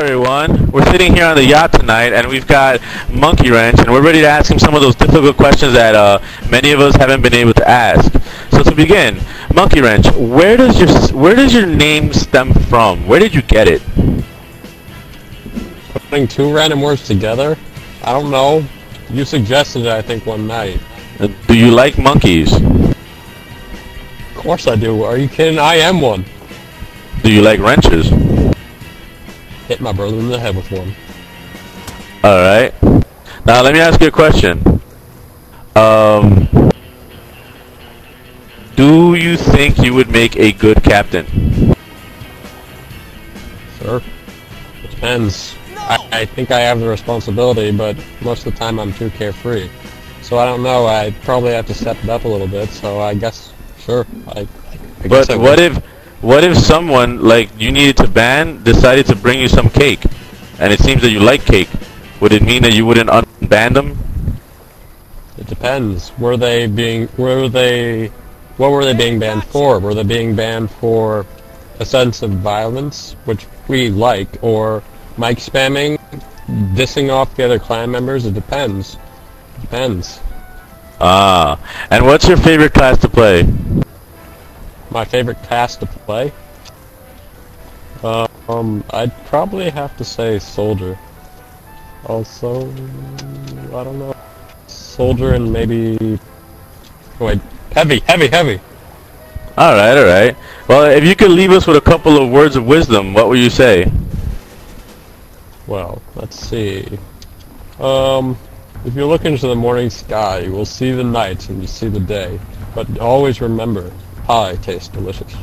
everyone. We're sitting here on the yacht tonight, and we've got MonkeyWrench, and we're ready to ask him some of those difficult questions that many of us haven't been able to ask. So to begin, MonkeyWrench, where does your name stem from? Where did you get it? Putting two random words together? I don't know. You suggested it, I think, one night. Do you like monkeys? Of course I do. Are you kidding? I am one. Do you like wrenches? Hit my brother in the head with one. Alright. Now let me ask you a question. Do you think you would make a good captain? Sure. It depends. I think I have the responsibility, but most of the time I'm too carefree. So I don't know, I'd probably have to step it up a little bit, so I guess, sure. I guess I would. What if someone, like, you needed to ban, decided to bring you some cake, and it seems that you like cake? Would it mean that you wouldn't unban them? It depends. What were they being banned for? Were they being banned for a sense of violence, which we like, or mic spamming, dissing off the other clan members? It depends. It depends. Ah, and what's your favorite class to play? My favorite class to play? I'd probably have to say soldier. Also, I don't know. Soldier and maybe... Wait, heavy! Alright. Well, if you could leave us with a couple of words of wisdom, what would you say? Well, let's see. If you look into the morning sky, you will see the night and you see the day. But always remember, pie tastes delicious.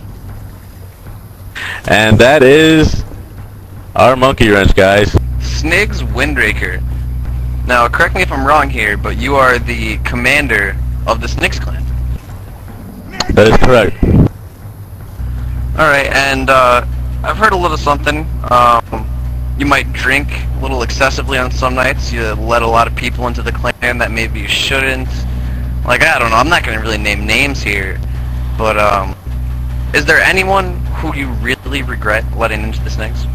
And that is our MonkeyWrench, guys. SNiGS Windraker. Now, correct me if I'm wrong here, but you are the commander of the SNiGS clan. That is correct. Alright, and I've heard a little something. You might drink a little excessively on some nights. You let a lot of people into the clan that maybe you shouldn't. Like, I don't know, I'm not going to really name names here. But, is there anyone who you really regret letting into the SNiGS?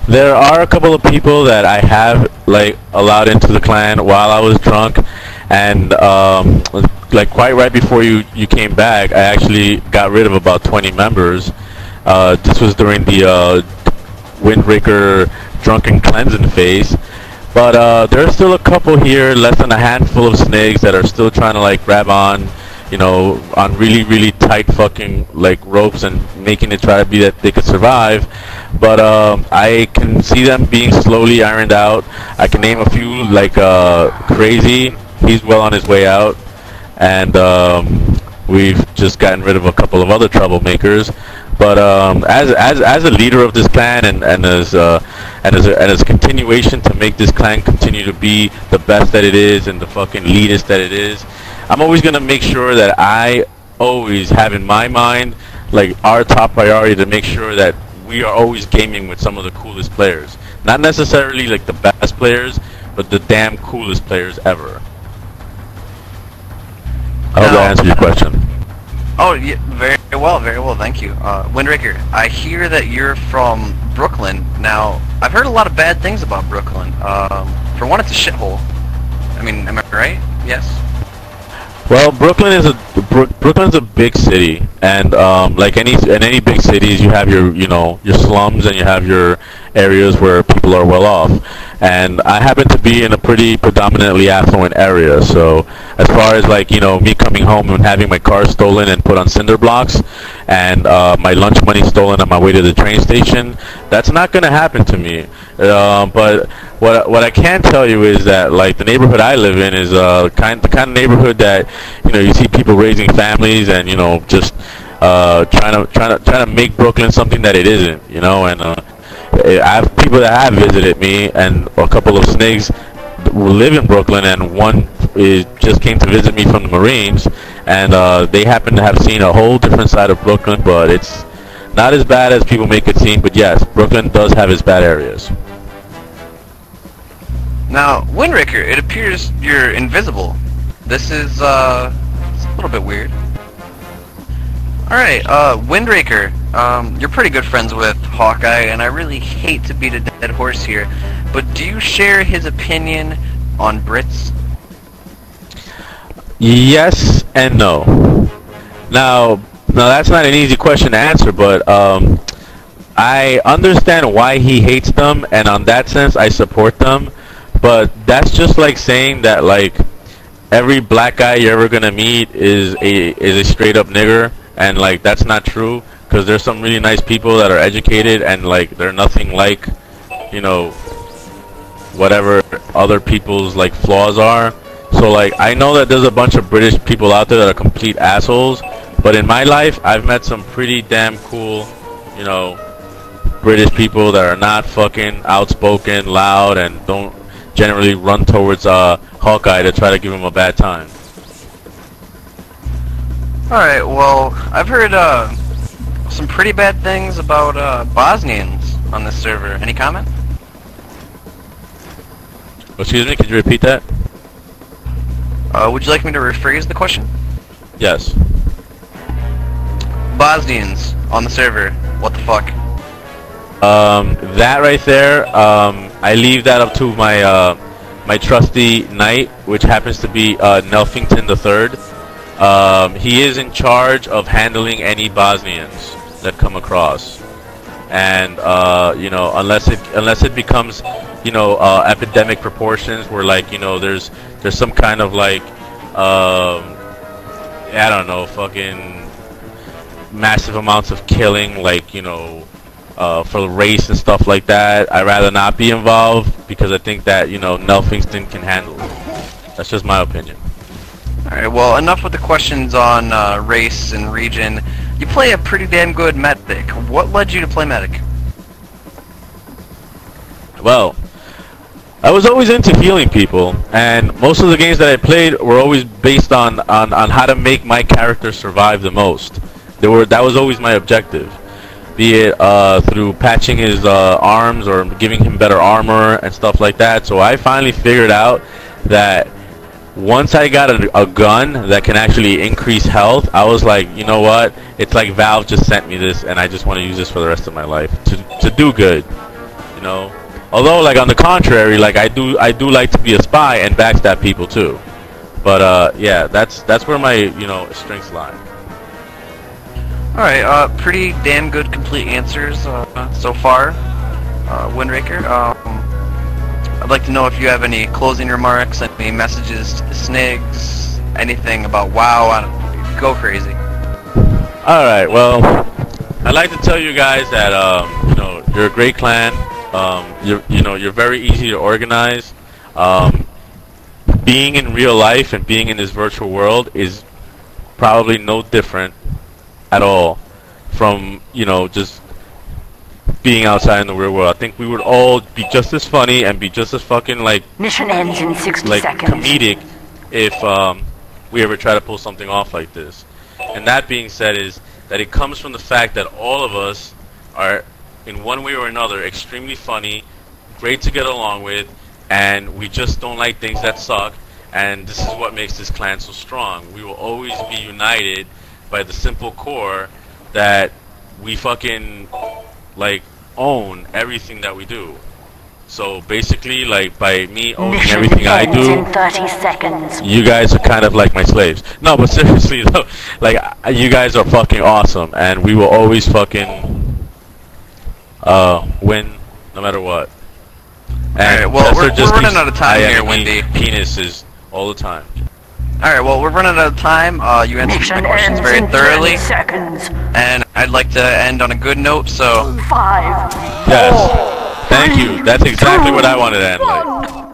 There are a couple of people that I have, like, allowed into the clan while I was drunk, and like quite right before you came back, I actually got rid of about 20 members. This was during the Windraker drunken cleansing phase. But there's still a couple here, less than a handful of SNiGS that are still trying to like grab on, you know, on really tight fucking like ropes and making it try to be that they could survive. But I can see them being slowly ironed out. I can name a few, like Crazy. He's well on his way out, and we've just gotten rid of a couple of other troublemakers. But as a leader of this clan and as a continuation to make this clan continue to be the best that it is and the fucking elitist that it is, I'm always gonna make sure that I always have in my mind like our top priority to make sure that we are always gaming with some of the coolest players. Not necessarily like the best players, but the damn coolest players ever. I hope that answers your question. Oh, yeah, very well, thank you. Windraker, I hear that you're from Brooklyn. Now, I've heard a lot of bad things about Brooklyn. For one, it's a shithole. I mean, am I right? Yes? Well, Brooklyn's a big city, and like in any big cities, you have your your slums and you have your areas where people are well off. And I happen to be in a pretty predominantly affluent area, so as far as like me coming home and having my car stolen and put on cinder blocks, and my lunch money stolen on my way to the train station, that's not gonna happen to me. But what I can tell you is that like the neighborhood I live in is the kind of neighborhood that you see people raising families and just trying to make Brooklyn something that it isn't, and I have people that have visited me, and a couple of SNiGS who live in Brooklyn, and one just came to visit me from the Marines, and they happen to have seen a whole different side of Brooklyn, but it's not as bad as people make it seem. But yes, Brooklyn does have its bad areas. Now, Windraker, it appears you're invisible. This is it's a little bit weird. Alright, Windraker, you're pretty good friends with Hawkeye, and I really hate to beat a dead horse here, but do you share his opinion on Brits? Yes and no. Now that's not an easy question to answer, but I understand why he hates them, and on that sense, I support them. But that's just like saying that like every black guy you're ever gonna meet is a straight up nigger, and like that's not true, because there's some really nice people that are educated and like they're nothing like, you know, whatever other people's like flaws are. So like I know that there's a bunch of British people out there that are complete assholes, but in my life I've met some pretty damn cool, you know, British people that are not fucking outspoken, loud, and don't generally run towards Hawkeye to try to give him a bad time. Alright, well, I've heard some pretty bad things about Bosnians on this server. Any comment? Excuse me, could you repeat that? Would you like me to rephrase the question? Yes. Bosnians on the server, what the fuck? That right there, I leave that up to my my trusty knight, which happens to be Nelfington III. He is in charge of handling any Bosnians that come across, and you know, unless it becomes, you know, epidemic proportions where like, you know, there's some kind of like I don't know, fucking massive amounts of killing, like, you know, for the race and stuff like that, I'd rather not be involved, because I think that, you know, Nelfingston can handle it. That's just my opinion. Alright, well, enough with the questions on race and region. You play a pretty damn good medic. What led you to play medic? Well, I was always into healing people, and most of the games that I played were always based on how to make my character survive the most. That was always my objective. Be it through patching his arms or giving him better armor and stuff like that. So I finally figured out that once I got a gun that can actually increase health, I was like, you know what? It's like Valve just sent me this, and I just want to use this for the rest of my life to do good, you know. Although, like, on the contrary, like I do like to be a spy and backstab people too. But yeah, that's where my, you know, strengths lie. Alright, pretty damn good complete answers so far, Windraker. I'd like to know if you have any closing remarks, any messages to the SNiGS, anything about WoW. Go crazy. Alright, well, I'd like to tell you guys that, you know, you're a great clan. You're very easy to organize. Being in real life and being in this virtual world is probably no different at all from, you know, just being outside in the real world. I think we would all be just as funny and be just as fucking like mission ends in 60 like seconds. Comedic if we ever try to pull something off like this. And that being said, is that it comes from the fact that all of us are, in one way or another, extremely funny, great to get along with, and we just don't like things that suck. And this is what makes this clan so strong. We will always be united by the simple core that we fucking like own everything that we do. So basically, like, by me owning everything I do, in 30 seconds. you guys are kind of like my slaves. No, but seriously though, like, you guys are fucking awesome, and we will always fucking win no matter what. And Alright, well, we're just running out of time here, enemy Wendy. Penises all the time. Alright, well, we're running out of time. You answered my Mission questions ends very in thoroughly, 30 seconds. and I'd like to end on a good note, so... 5. Yes. Thank you. That's exactly what I wanted to end like. 1.